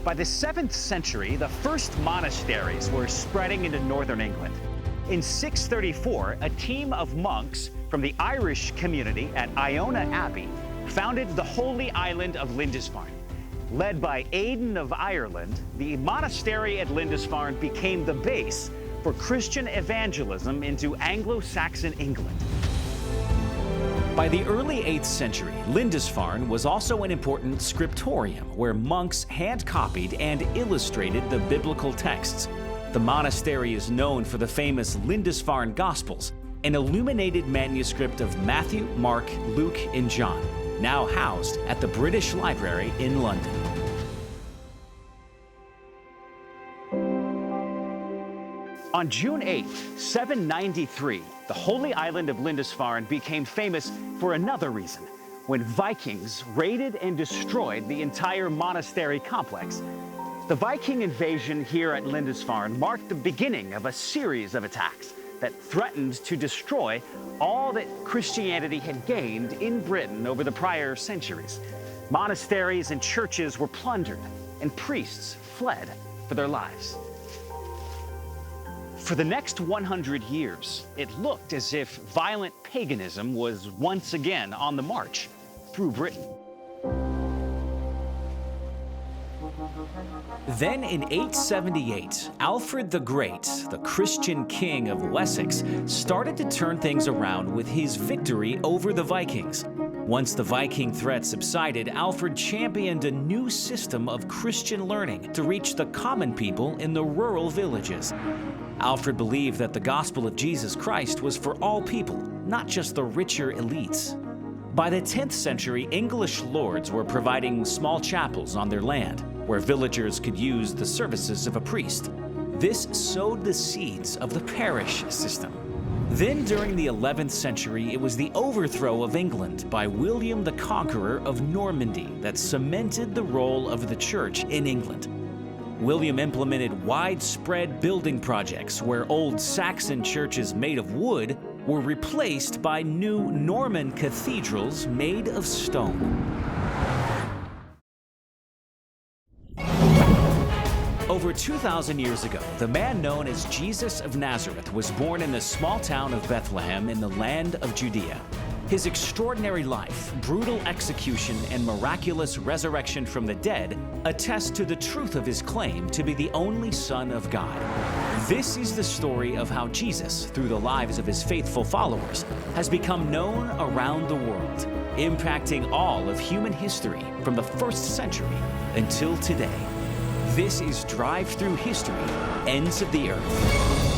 By the 7th century, the first monasteries were spreading into northern England. In 634, a team of monks from the Irish community at Iona Abbey founded the holy island of Lindisfarne. Led by Aidan of Ireland, the monastery at Lindisfarne became the base for Christian evangelism into Anglo-Saxon England. By the early 8th century, Lindisfarne was also an important scriptorium where monks hand-copied and illustrated the biblical texts. The monastery is known for the famous Lindisfarne Gospels, an illuminated manuscript of Matthew, Mark, Luke, and John, now housed at the British Library in London. On June 8, 793, the holy island of Lindisfarne became famous for another reason, when Vikings raided and destroyed the entire monastery complex. The Viking invasion here at Lindisfarne marked the beginning of a series of attacks that threatened to destroy all that Christianity had gained in Britain over the prior centuries. Monasteries and churches were plundered, and priests fled for their lives. For the next 100 years, it looked as if violent paganism was once again on the march through Britain. Then in 878, Alfred the Great, the Christian king of Wessex, started to turn things around with his victory over the Vikings. Once the Viking threat subsided, Alfred championed a new system of Christian learning to reach the common people in the rural villages. Alfred believed that the gospel of Jesus Christ was for all people, not just the richer elites. By the 10th century, English lords were providing small chapels on their land, where villagers could use the services of a priest. This sowed the seeds of the parish system. Then during the 11th century, it was the overthrow of England by William the Conqueror of Normandy that cemented the role of the church in England. William implemented widespread building projects where old Saxon churches made of wood were replaced by new Norman cathedrals made of stone. Over 2,000 years ago, the man known as Jesus of Nazareth was born in the small town of Bethlehem in the land of Judea. His extraordinary life, brutal execution, and miraculous resurrection from the dead attest to the truth of his claim to be the only Son of God. This is the story of how Jesus, through the lives of his faithful followers, has become known around the world, impacting all of human history from the 1st century until today. This is Drive Through History, Ends of the Earth.